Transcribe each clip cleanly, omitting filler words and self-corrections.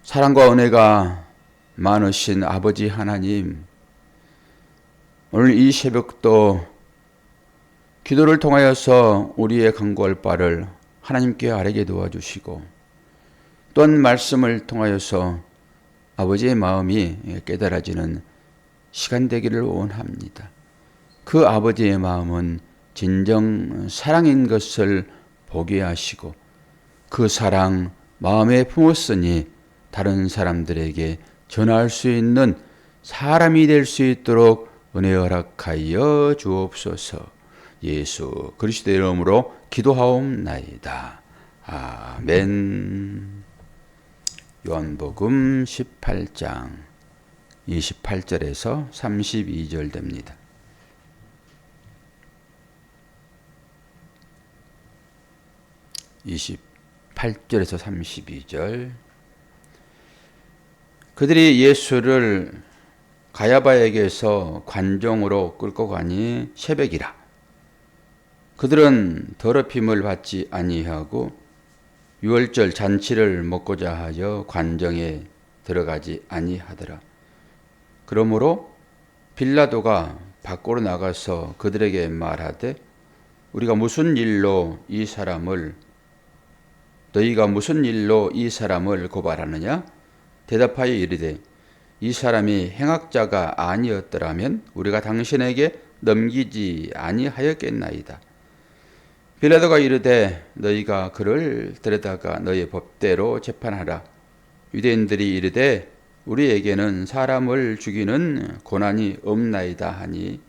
사랑과 은혜가 많으신 아버지 하나님, 오늘 이 새벽도 기도를 통하여서 우리의 간구할 바를 하나님께 아뢰게 도와주시고, 또한 말씀을 통하여서 아버지의 마음이 깨달아지는 시간 되기를 원합니다. 그 아버지의 마음은 진정 사랑인 것을 보게 하시고, 그 사랑 마음에 품었으니 다른 사람들에게 전할 수 있는 사람이 될 수 있도록 은혜 허락하여 주옵소서. 예수 그리스도의 이름으로 기도하옵나이다. 아멘. 요한복음 18장 28절에서 32절 됩니다. (28절에서 32절) 그들이 예수를 가야바에게서 관정으로 끌고 가니 새벽이라. 그들은 더럽힘을 받지 아니하고 유월절 잔치를 먹고자 하여 관정에 들어가지 아니하더라. 그러므로 빌라도가 밖으로 나가서 그들에게 말하되, 너희가 무슨 일로 이 사람을 고발하느냐? 대답하여 이르되, 이 사람이 행악자가 아니었더라면 우리가 당신에게 넘기지 아니하였겠나이다. 빌라도가 이르되, 너희가 그를 데려다가 너희 법대로 재판하라. 유대인들이 이르되, 우리에게는 사람을 죽이는 고난이 없나이다 하니,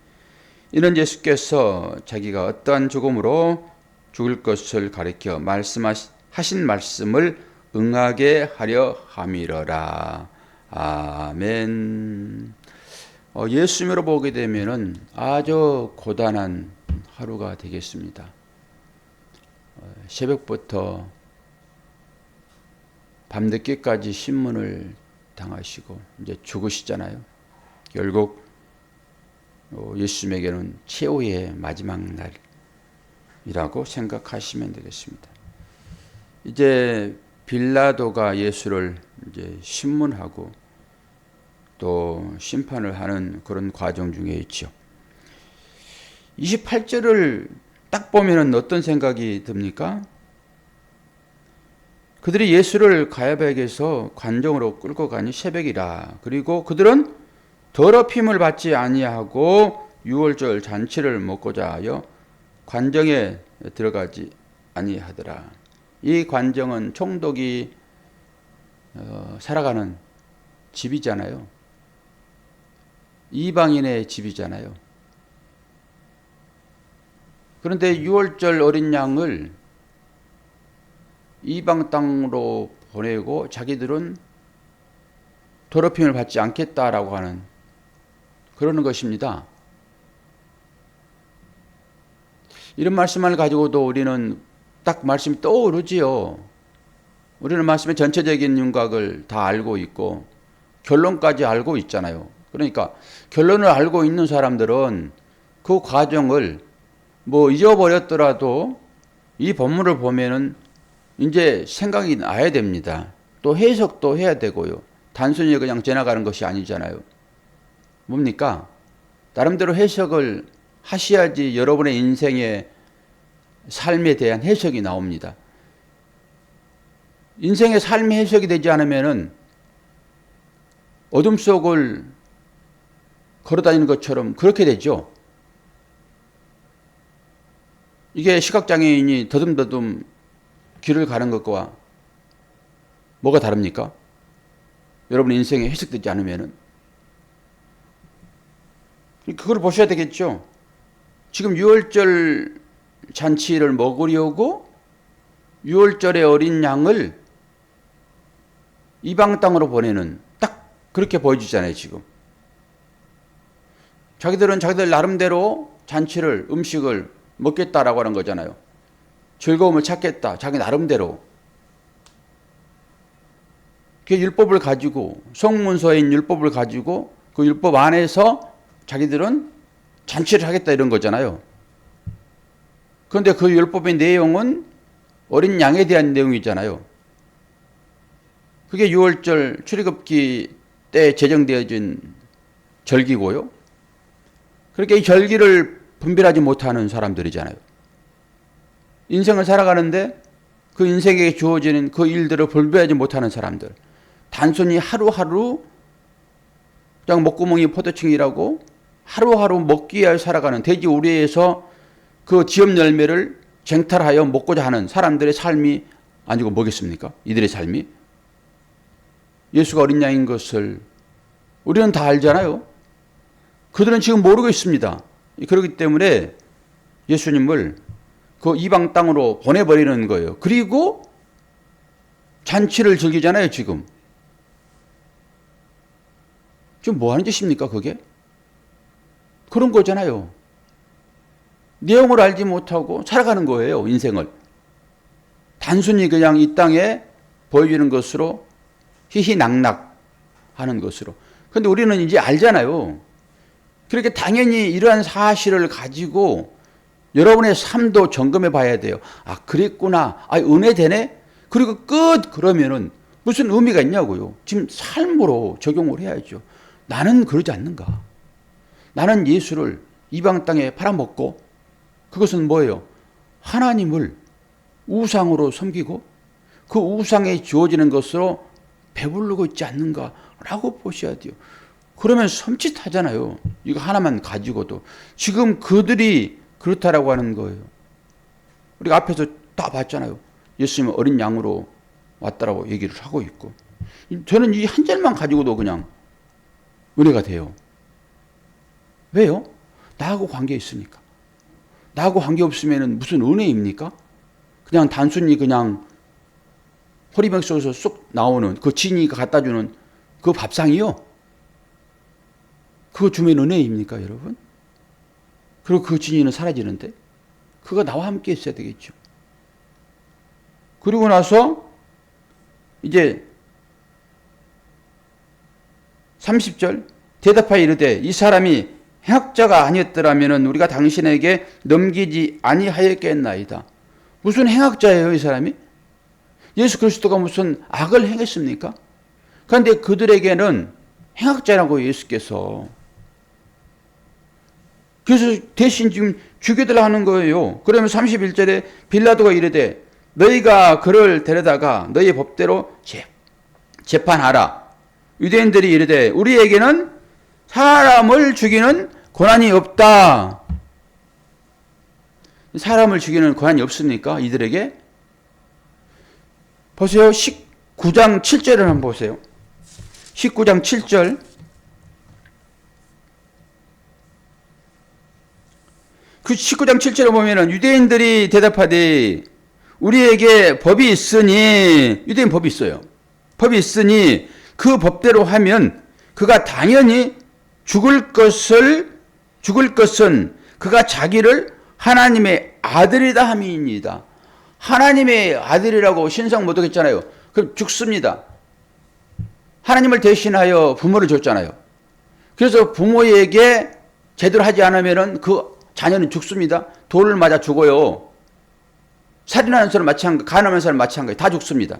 이는 예수께서 자기가 어떠한 죽음으로 죽을 것을 가리켜 하신 말씀을 응하게 하려 함이러라. 아멘. 예수님으로 보게 되면은 아주 고단한 하루가 되겠습니다. 새벽부터 밤늦게까지 신문을 당하시고 이제 죽으시잖아요. 결국 예수님에게는 최후의 마지막 날이라고 생각하시면 되겠습니다. 이제 빌라도가 예수를 이제 신문하고 또 심판을 하는 그런 과정 중에 있죠. 28절을 딱 보면은 어떤 생각이 듭니까? 그들이 예수를 가야바에게서 관정으로 끌고 가니 새벽이라. 그리고 그들은 더럽힘을 받지 아니하고 유월절 잔치를 먹고자 하여 관정에 들어가지 아니하더라. 이 관정은 총독이 살아가는 집이잖아요. 이방인의 집이잖아요. 그런데 유월절 어린 양을 이방 땅으로 보내고 자기들은 더럽힘을 받지 않겠다라고 하는 그러는 것입니다. 이런 말씀을 가지고도 우리는 딱 말씀이 떠오르지요. 우리는 말씀의 전체적인 윤곽을 다 알고 있고 결론까지 알고 있잖아요. 그러니까 결론을 알고 있는 사람들은 그 과정을 잊어버렸더라도 이 본문을 보면은 이제 생각이 나야 됩니다. 또 해석도 해야 되고요. 단순히 그냥 지나가는 것이 아니잖아요. 뭡니까? 나름대로 해석을 하셔야지 여러분의 인생의 삶에 대한 해석이 나옵니다. 인생의 삶의 해석이 되지 않으면은 어둠 속을 걸어다니는 것처럼 그렇게 되죠. 이게 시각장애인이 더듬더듬 길을 가는 것과 뭐가 다릅니까? 여러분 인생에 해석되지 않으면은 그걸 보셔야 되겠죠. 지금 유월절 잔치를 먹으려고 유월절의 어린 양을 이방 땅으로 보내는 딱 그렇게 보여주잖아요. 지금 자기들은 자기들 나름대로 잔치를 음식을 먹겠다라고 하는 거잖아요. 즐거움을 찾겠다. 자기 나름대로. 그 율법을 가지고 성문서인 율법을 가지고 그 율법 안에서 자기들은 잔치를 하겠다 이런 거잖아요. 그런데 그 율법의 내용은 어린 양에 대한 내용이잖아요. 그게 6월절 출애굽기 때 제정되어진 절기고요. 그렇게 이 절기를 분별하지 못하는 사람들이잖아요. 인생을 살아가는데 그 인생에게 주어지는 그 일들을 분별하지 못하는 사람들. 단순히 하루하루 그냥 목구멍이 포도청이라고 하루하루 먹기 위하여 살아가는 돼지 우리에서 그 지업 열매를 쟁탈하여 먹고자 하는 사람들의 삶이 아니고 뭐겠습니까? 이들의 삶이. 예수가 어린 양인 것을 우리는 다 알잖아요. 그들은 지금 모르고 있습니다. 그렇기 때문에 예수님을 그 이방 땅으로 보내버리는 거예요. 그리고 잔치를 즐기잖아요, 지금. 지금 뭐 하는 짓입니까, 그게? 그런 거잖아요. 내용을 알지 못하고 살아가는 거예요, 인생을. 단순히 그냥 이 땅에 보여주는 것으로 희희낙낙 하는 것으로. 그런데 우리는 이제 알잖아요. 그렇게 당연히 이러한 사실을 가지고 여러분의 삶도 점검해 봐야 돼요. 아, 그랬구나. 아, 은혜 되네? 그리고 끝! 그러면은 무슨 의미가 있냐고요. 지금 삶으로 적용을 해야죠. 나는 그러지 않는가? 나는 예수를 이방 땅에 팔아먹고 그것은 뭐예요? 하나님을 우상으로 섬기고 그 우상에 주어지는 것으로 배부르고 있지 않는가라고 보셔야 돼요. 그러면 섬찟하잖아요. 이거 하나만 가지고도. 지금 그들이 그렇다라고 하는 거예요. 우리가 앞에서 다 봤잖아요. 예수님은 어린 양으로 왔다라고 얘기를 하고 있고. 저는 이 한 절만 가지고도 그냥 은혜가 돼요. 왜요? 나하고 관계 있으니까. 나하고 관계 없으면 무슨 은혜입니까? 그냥 단순히 그냥 호리병 속에서 쏙 나오는 그 진이가 갖다 주는 그 밥상이요. 그거 주면 은혜입니까, 여러분? 그리고 그 진이는 사라지는데 그거 나와 함께 있어야 되겠죠. 그리고 나서 이제 30절 대답하여 이르되 이 사람이 행악자가 아니었더라면 우리가 당신에게 넘기지 아니하였겠나이다. 무슨 행악자예요, 이 사람이? 예수 그리스도가 무슨 악을 행했습니까? 그런데 그들에게는 행악자라고 예수께서. 그래서 대신 지금 죽여달라 하는 거예요. 그러면 31절에 빌라도가 이르되 너희가 그를 데려다가 너희 법대로 재판하라. 유대인들이 이르되 우리에게는 사람을 죽이는 권한이 없다. 사람을 죽이는 권한이 없습니까? 이들에게? 보세요. 19장 7절을 한번 보세요. 19장 7절. 그 19장 7절을 보면은 유대인들이 대답하되 우리에게 법이 있으니, 유대인 법이 있어요. 법이 있으니 그 법대로 하면 그가 당연히 죽을 것은 그가 자기를 하나님의 아들이다 함이니이다. 하나님의 아들이라고 신성 모독했잖아요. 그럼 죽습니다. 하나님을 대신하여 부모를 줬잖아요. 그래서 부모에게 제대로 하지 않으면 그 자녀는 죽습니다. 돌을 맞아 죽어요. 살인하는 사람 마찬가지, 간음하는 사람 마찬가지, 다 죽습니다.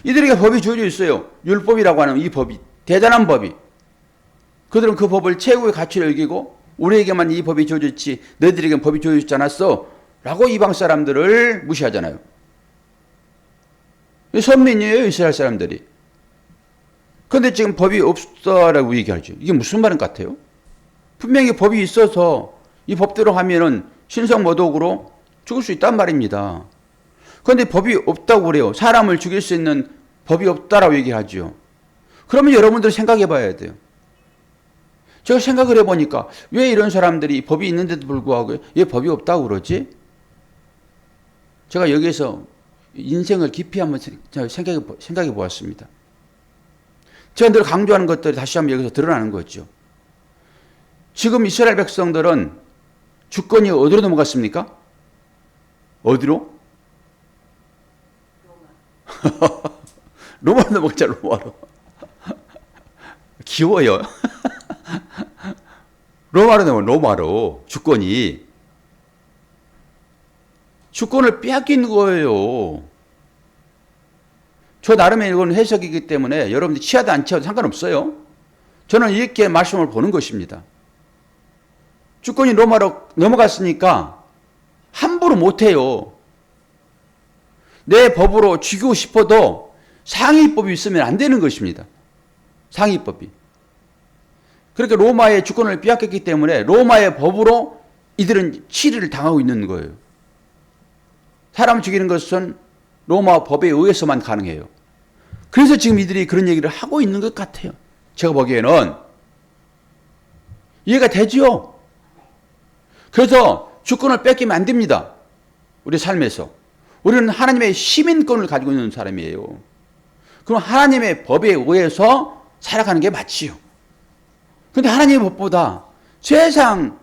이들에게 법이 주어져 있어요. 율법이라고 하는 이 법이, 대단한 법이. 그들은 그 법을 최고의 가치를 여기고 우리에게만 이 법이 주어져 있지 너희들에게는 법이 주어져 있지 않았어 라고 이방 사람들을 무시하잖아요. 선민이에요, 이스라엘 사람들이. 그런데 지금 법이 없다라고 얘기하죠. 이게 무슨 말인 것 같아요? 분명히 법이 있어서 이 법대로 하면은 신성모독으로 죽을 수 있단 말입니다. 그런데 법이 없다고 그래요. 사람을 죽일 수 있는 법이 없다라고 얘기하죠. 그러면 여러분들 생각해 봐야 돼요. 제가 생각을 해보니까 왜 이런 사람들이 법이 있는데도 불구하고 왜 법이 없다고 그러지? 제가 여기에서 인생을 깊이 한번 생각해 보았습니다. 제가 늘 강조하는 것들이 다시 한번 여기서 드러나는 거죠. 지금 이스라엘 백성들은 주권이 어디로 넘어갔습니까? 어디로? 로마로 넘어갔잖아, 로마로. 귀여워요. 로마로 주권이. 주권을 빼앗긴 거예요. 저 나름의 이건 해석이기 때문에 여러분들이 취하든 안 취하든 상관없어요. 저는 이렇게 말씀을 보는 것입니다. 주권이 로마로 넘어갔으니까 함부로 못해요. 내 법으로 죽이고 싶어도 상위법이 있으면 안 되는 것입니다. 상위법이. 그렇게 로마의 주권을 빼앗겼기 때문에 로마의 법으로 이들은 치리를 당하고 있는 거예요. 사람 죽이는 것은 로마 법에 의해서만 가능해요. 그래서 지금 이들이 그런 얘기를 하고 있는 것 같아요. 제가 보기에는 이해가 되죠. 그래서 주권을 뺏기면 안 됩니다. 우리 삶에서. 우리는 하나님의 시민권을 가지고 있는 사람이에요. 그럼 하나님의 법에 의해서 살아가는 게 맞지요. 그런데 하나님의 법보다 세상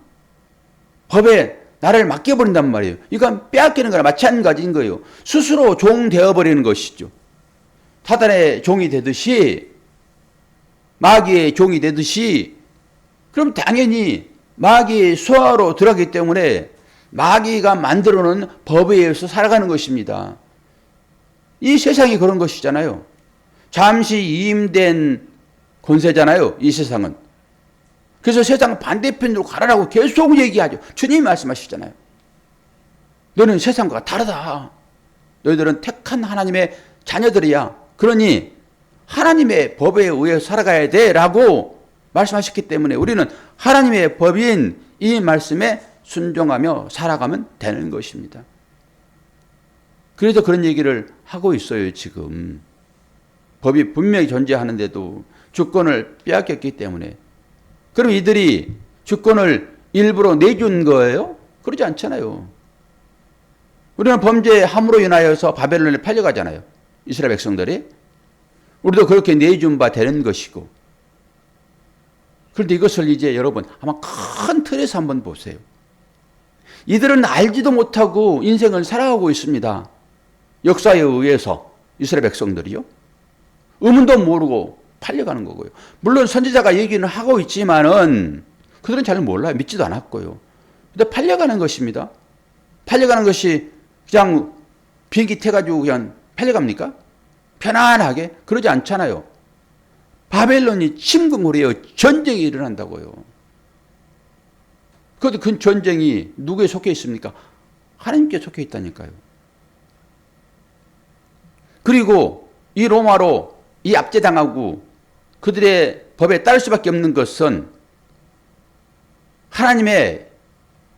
법에 나를 맡겨버린단 말이에요. 이건 빼앗기는 거나 마찬가지인 거예요. 스스로 종 되어버리는 것이죠. 사단의 종이 되듯이, 마귀의 종이 되듯이, 그럼 당연히 마귀의 수하로 들어가기 때문에 마귀가 만들어놓은 법에 의해서 살아가는 것입니다. 이 세상이 그런 것이잖아요. 잠시 이임된 권세잖아요. 이 세상은. 그래서 세상 반대편으로 가라라고 계속 얘기하죠. 주님이 말씀하시잖아요. 너는 세상과 다르다. 너희들은 택한 하나님의 자녀들이야. 그러니 하나님의 법에 의해서 살아가야 돼 라고 말씀하셨기 때문에 우리는 하나님의 법인 이 말씀에 순종하며 살아가면 되는 것입니다. 그래서 그런 얘기를 하고 있어요. 지금 법이 분명히 존재하는데도 주권을 빼앗겼기 때문에. 그럼 이들이 주권을 일부러 내준 거예요? 그러지 않잖아요. 우리는 범죄의 함으로 인하여서 바벨론에 팔려가잖아요. 이스라엘 백성들이. 우리도 그렇게 내준 바 되는 것이고. 그런데 이것을 이제 여러분 아마 큰 틀에서 한번 보세요. 이들은 알지도 못하고 인생을 살아가고 있습니다. 역사에 의해서 이스라엘 백성들이요. 의문도 모르고 팔려가는 거고요. 물론 선지자가 얘기는 하고 있지만은 그들은 잘 몰라요. 믿지도 않았고요. 근데 팔려가는 것입니다. 팔려가는 것이 그냥 비행기 타가지고 그냥 팔려갑니까? 편안하게? 그러지 않잖아요. 바벨론이 침공을 해요. 전쟁이 일어난다고요. 그 전쟁이 누구에 속해 있습니까? 하나님께 속해 있다니까요. 그리고 이 로마로 이 압제당하고 그들의 법에 따를 수밖에 없는 것은 하나님의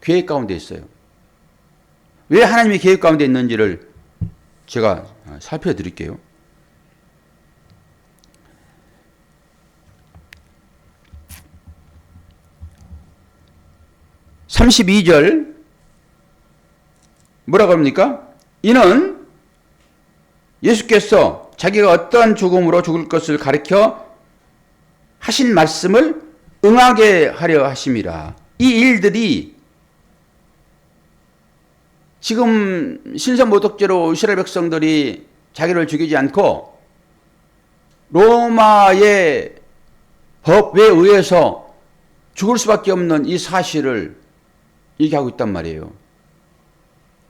계획 가운데 있어요. 왜 하나님의 계획 가운데 있는지를 제가 살펴드릴게요. 32절 뭐라고 합니까? 이는 예수께서 자기가 어떠한 죽음으로 죽을 것을 가르쳐 하신 말씀을 응하게 하려 하심이라. 이 일들이 지금 신성모독죄로 이스라엘 백성들이 자기를 죽이지 않고 로마의 법에 의해서 죽을 수밖에 없는 이 사실을 얘기하고 있단 말이에요.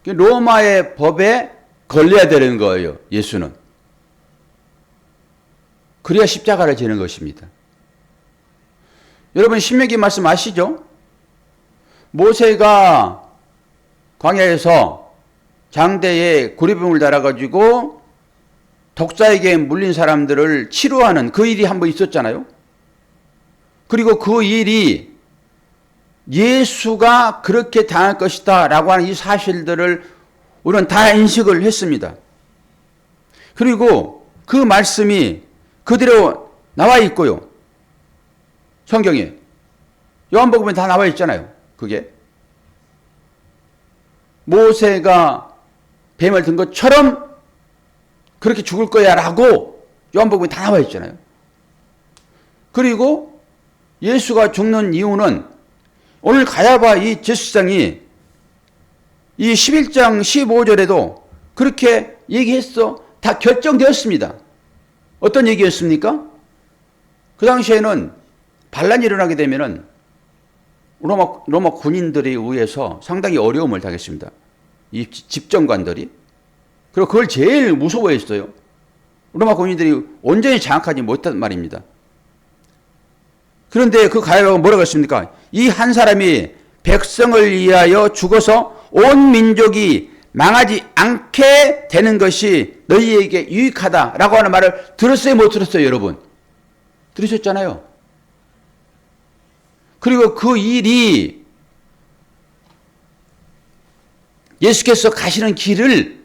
로마의 법에 걸려야 되는 거예요. 예수는. 그래야 십자가를 지는 것입니다. 여러분 신명기 말씀 아시죠? 모세가 광야에서 장대에 구리병을 달아가지고 독사에게 물린 사람들을 치료하는 그 일이 한번 있었잖아요. 그리고 그 일이 예수가 그렇게 당할 것이다 라고 하는 이 사실들을 우리는 다 인식을 했습니다. 그리고 그 말씀이 그대로 나와 있고요. 성경에 요한복음에 다 나와 있잖아요. 그게 모세가 뱀을 든 것처럼 그렇게 죽을 거야 라고 요한복음에 다 나와 있잖아요. 그리고 예수가 죽는 이유는 오늘 가야바 이 제사장이 이 11장 15절에도 그렇게 얘기했어. 다 결정되었습니다. 어떤 얘기였습니까? 그 당시에는 반란이 일어나게 되면은 로마 군인들에 의해서 상당히 어려움을 당했습니다. 이 집정관들이. 그리고 그걸 제일 무서워했어요. 로마 공인들이 온전히 장악하지 못했단 말입니다. 그런데 그 가야바가 뭐라고 했습니까? 이 한 사람이 백성을 위하여 죽어서 온 민족이 망하지 않게 되는 것이 너희에게 유익하다라고 하는 말을 들었어요, 못 들었어요, 여러분? 들으셨잖아요. 그리고 그 일이 예수께서 가시는 길을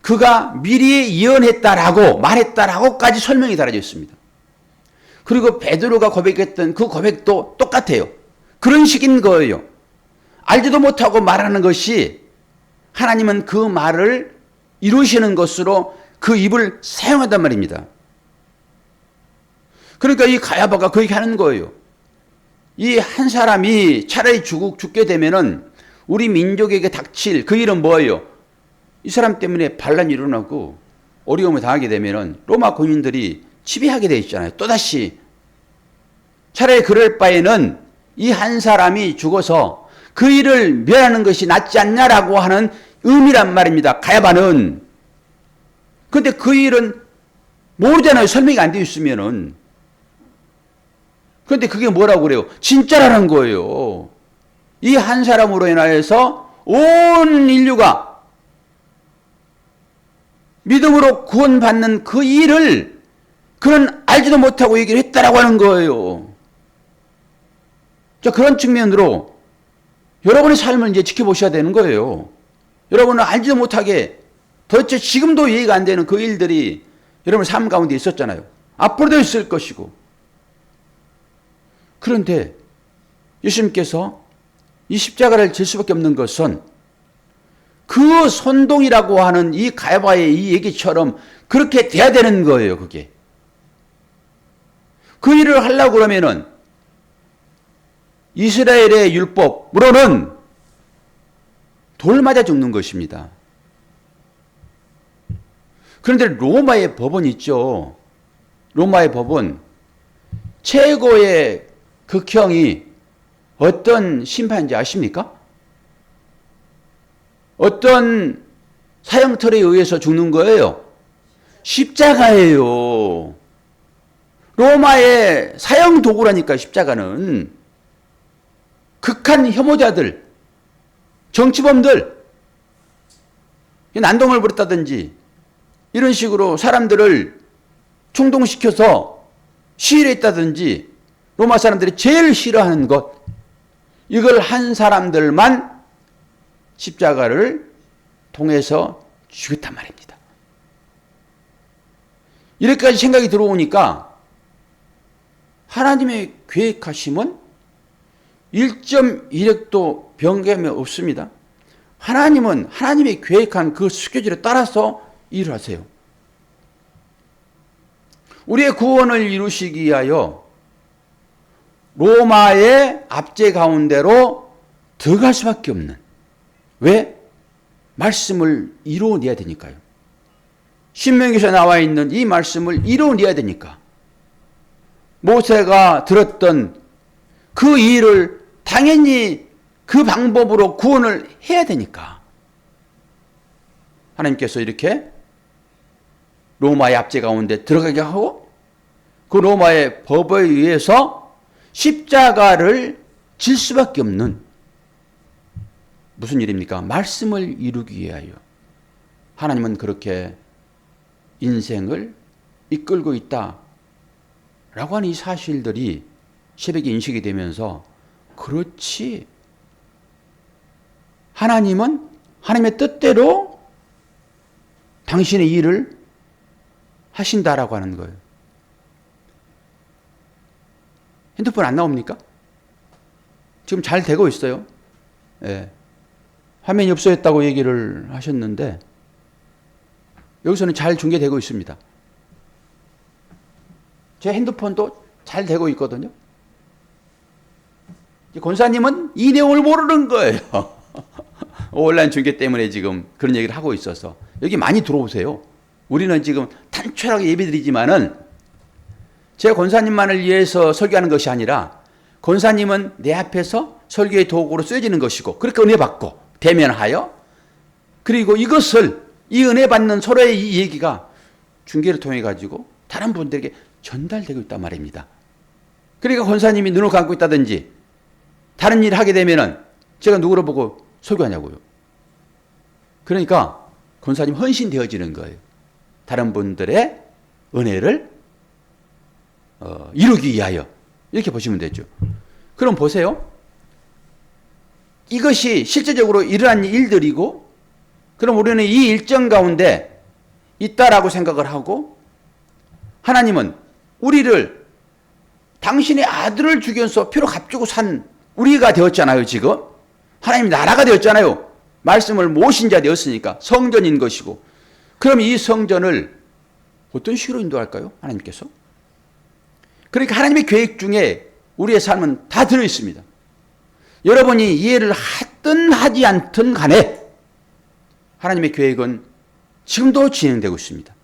그가 미리 예언했다라고 말했다라고까지 설명이 달아져 있습니다. 그리고 베드로가 고백했던 그 고백도 똑같아요. 그런 식인 거예요. 알지도 못하고 말하는 것이 하나님은 그 말을 이루시는 것으로 그 입을 사용한단 말입니다. 그러니까 이 가야바가 그 얘기하는 거예요. 이 한 사람이 차라리 죽게 되면은 우리 민족에게 닥칠 그 일은 뭐예요? 이 사람 때문에 반란이 일어나고 어려움을 당하게 되면은 로마 공인들이 지배하게 돼 있잖아요. 또다시. 차라리 그럴 바에는 이 한 사람이 죽어서 그 일을 멸하는 것이 낫지 않냐라고 하는 의미란 말입니다. 가야바는. 그런데 그 일은 모르잖아요. 설명이 안 되어 있으면은. 그런데 그게 뭐라고 그래요? 진짜라는 거예요. 이 한 사람으로 인하여서 온 인류가 믿음으로 구원받는 그 일을 그는 알지도 못하고 얘기를 했다라고 하는 거예요. 자, 그런 측면으로 여러분의 삶을 이제 지켜보셔야 되는 거예요. 여러분은 알지도 못하게 도대체 지금도 이해가 안 되는 그 일들이 여러분의 삶 가운데 있었잖아요. 앞으로도 있을 것이고. 그런데 예수님께서 이 십자가를 질 수밖에 없는 것은 그 선동이라고 하는 이 가야바의 이 얘기처럼 그렇게 돼야 되는 거예요, 그게. 그 일을 하려고 그러면은 이스라엘의 율법으로는 돌 맞아 죽는 것입니다. 그런데 로마의 법은 있죠. 로마의 법은 최고의 극형이 어떤 심판인지 아십니까? 어떤 사형틀에 의해서 죽는 거예요? 십자가예요. 로마의 사형 도구라니까 십자가는. 극한 혐오자들, 정치범들, 난동을 부렸다든지 이런 식으로 사람들을 충동시켜서 시위를 했다든지 로마 사람들이 제일 싫어하는 것, 이걸 한 사람들만 십자가를 통해서 죽였단 말입니다. 이렇게까지 생각이 들어오니까 하나님의 계획하심은 1.1획도 변경이 없습니다. 하나님은 하나님의 계획한 그 스케줄에 따라서 일을 하세요. 우리의 구원을 이루시기 위하여 로마의 압제 가운데로 들어갈 수밖에 없는. 왜? 말씀을 이루어내야 되니까요. 신명기에서 나와 있는 이 말씀을 이루어내야 되니까. 모세가 들었던 그 일을 당연히 그 방법으로 구원을 해야 되니까. 하나님께서 이렇게 로마의 압제 가운데 들어가게 하고 그 로마의 법에 의해서 십자가를 질 수밖에 없는 무슨 일입니까? 말씀을 이루기 위하여. 하나님은 그렇게 인생을 이끌고 있다 라고 하는 이 사실들이 새벽에 인식이 되면서 그렇지, 하나님은 하나님의 뜻대로 당신의 일을 하신다라고 하는 거예요. 핸드폰 안 나옵니까? 지금 잘 되고 있어요. 예. 화면이 없어졌다고 얘기를 하셨는데 여기서는 잘 중계되고 있습니다. 제 핸드폰도 잘 되고 있거든요. 권사님은 이 내용을 모르는 거예요. 온라인 중계 때문에 지금 그런 얘기를 하고 있어서 여기 많이 들어오세요. 우리는 지금 단촐하게 예배드리지만은 제가 권사님만을 위해서 설교하는 것이 아니라 권사님은 내 앞에서 설교의 도구로 쓰여지는 것이고 그렇게 은혜 받고 대면하여 그리고 이것을 이 은혜 받는 서로의 이 얘기가 중개를 통해 가지고 다른 분들에게 전달되고 있단 말입니다. 그러니까 권사님이 눈을 감고 있다든지 다른 일을 하게 되면은 제가 누구를 보고 설교하냐고요. 그러니까 권사님 헌신되어지는 거예요. 다른 분들의 은혜를 이루기 위하여. 이렇게 보시면 되죠. 그럼 보세요. 이것이 실제적으로 일어난 일들이고, 그럼 우리는 이 일정 가운데 있다라고 생각을 하고, 하나님은 우리를 당신의 아들을 죽여서 피로 값주고 산 우리가 되었잖아요. 지금 하나님 나라가 되었잖아요. 말씀을 모신 자 되었으니까 성전인 것이고, 그럼 이 성전을 어떤 식으로 인도할까요? 하나님께서. 그러니까 하나님의 계획 중에 우리의 삶은 다 들어있습니다. 여러분이 이해를 하든 하지 않든 간에 하나님의 계획은 지금도 진행되고 있습니다.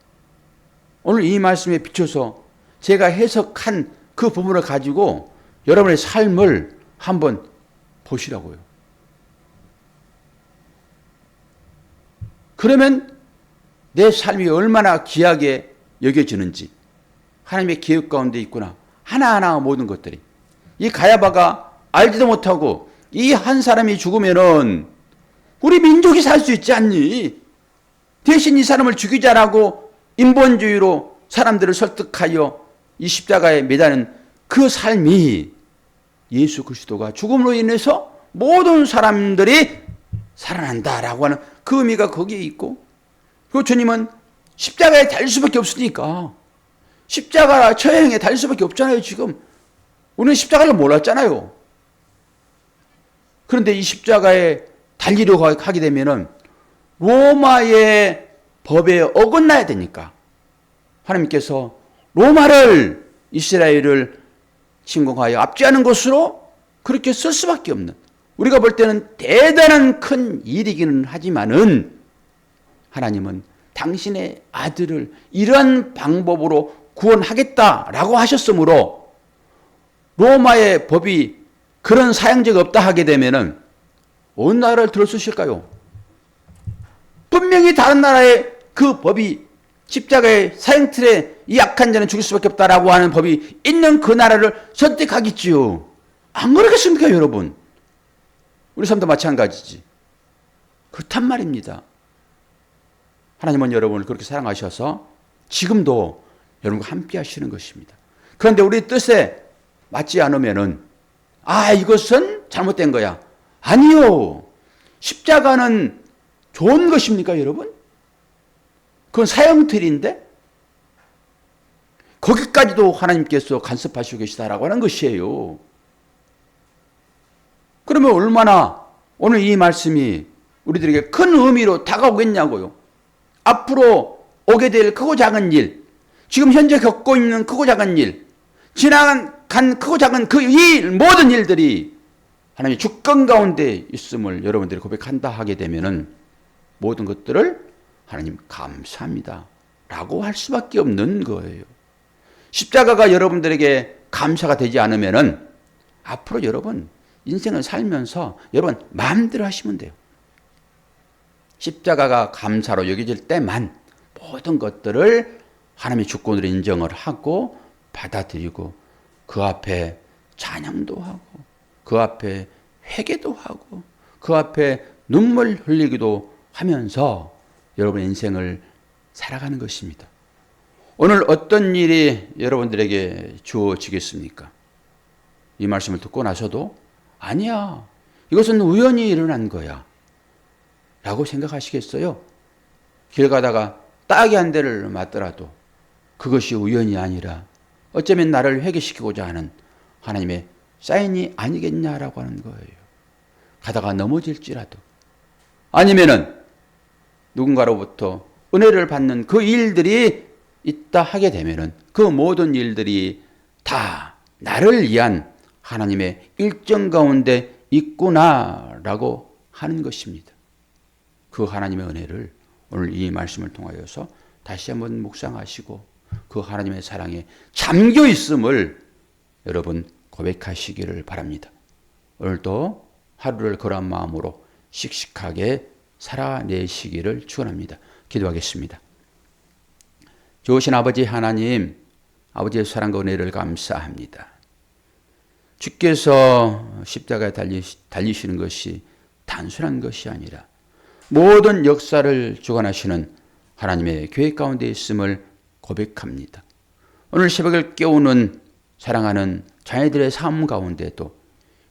오늘 이 말씀에 비춰서 제가 해석한 그 부분을 가지고 여러분의 삶을 한번 보시라고요. 그러면 내 삶이 얼마나 귀하게 여겨지는지, 하나님의 계획 가운데 있구나. 하나하나 모든 것들이. 이 가야바가 알지도 못하고 이 한 사람이 죽으면은 우리 민족이 살 수 있지 않니? 대신 이 사람을 죽이자라고 인본주의로 사람들을 설득하여 이 십자가에 매다는 그 삶이 예수 그리스도가 죽음으로 인해서 모든 사람들이 살아난다라고 하는 그 의미가 거기에 있고, 그 주님은 십자가에 달릴 수밖에 없으니까 십자가 처형에 달릴 수밖에 없잖아요. 지금 우리는 십자가를 몰랐잖아요. 그런데 이 십자가에 달리려고 하게 되면은 로마의 법에 어긋나야 되니까 하나님께서 로마를 이스라엘을 침공하여 압제하는 것으로 그렇게 쓸 수밖에 없는, 우리가 볼 때는 대단한 큰 일이기는 하지만은 하나님은 당신의 아들을 이런 방법으로 구원하겠다라고 하셨으므로 로마의 법이 그런 사형제가 없다 하게 되면은 어느 나라를 들어 쓰실까요? 분명히 다른 나라의 그 법이 십자가의 사형틀에 이 약한 자는 죽일 수밖에 없다라고 하는 법이 있는 그 나라를 선택하겠지요. 안 그러겠습니까, 여러분? 우리 삶도 마찬가지지. 그렇단 말입니다. 하나님은 여러분을 그렇게 사랑하셔서 지금도 여러분과 함께 하시는 것입니다. 그런데 우리 뜻에 맞지 않으면은 이것은 잘못된 거야. 아니요. 십자가는 좋은 것입니까, 여러분? 그건 사형틀인데 거기까지도 하나님께서 간섭하시고 계시다라고 하는 것이에요. 그러면 얼마나 오늘 이 말씀이 우리들에게 큰 의미로 다가오겠냐고요. 앞으로 오게 될 크고 작은 일, 지금 현재 겪고 있는 크고 작은 일, 지나간 크고 작은 그 일, 모든 일들이 하나님의 주권 가운데 있음을 여러분들이 고백한다 하게 되면은 모든 것들을 하나님 감사합니다 라고 할 수밖에 없는 거예요. 십자가가 여러분들에게 감사가 되지 않으면은 앞으로 여러분 인생을 살면서 여러분 마음대로 하시면 돼요. 십자가가 감사로 여겨질 때만 모든 것들을 하나님의 주권으로 인정을 하고 받아들이고 그 앞에 찬양도 하고 그 앞에 회개도 하고 그 앞에 눈물 흘리기도 하면서 여러분의 인생을 살아가는 것입니다. 오늘 어떤 일이 여러분들에게 주어지겠습니까? 이 말씀을 듣고 나서도 아니야, 이것은 우연히 일어난 거야 라고 생각하시겠어요? 길 가다가 딱이 한 대를 맞더라도 그것이 우연이 아니라 어쩌면 나를 회개시키고자 하는 하나님의 사인이 아니겠냐라고 하는 거예요. 가다가 넘어질지라도, 아니면은 누군가로부터 은혜를 받는 그 일들이 있다 하게 되면은 그 모든 일들이 다 나를 위한 하나님의 일정 가운데 있구나라고 하는 것입니다. 그 하나님의 은혜를 오늘 이 말씀을 통하여서 다시 한번 묵상하시고 그 하나님의 사랑에 잠겨 있음을 여러분 고백하시기를 바랍니다. 오늘도 하루를 그러한 마음으로 씩씩하게 살아내시기를 축원합니다. 기도하겠습니다. 좋으신 아버지 하나님, 아버지의 사랑과 은혜를 감사합니다. 주께서 십자가에 달리시는 것이 단순한 것이 아니라 모든 역사를 주관하시는 하나님의 계획 가운데 있음을 고백합니다. 오늘 새벽을 깨우는 사랑하는 자녀들의 삶 가운데도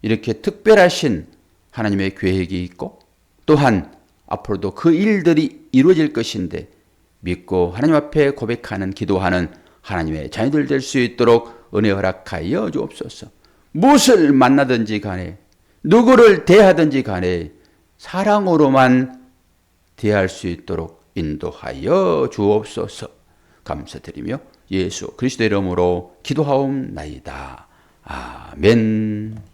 이렇게 특별하신 하나님의 계획이 있고 또한 앞으로도 그 일들이 이루어질 것인데 믿고 하나님 앞에 고백하는 기도하는 하나님의 자녀들 될 수 있도록 은혜 허락하여 주옵소서. 무엇을 만나든지 간에 누구를 대하든지 간에 사랑으로만 대할 수 있도록 인도하여 주옵소서. 감사드리며 예수 그리스도의 이름으로 기도하옵나이다. 아멘.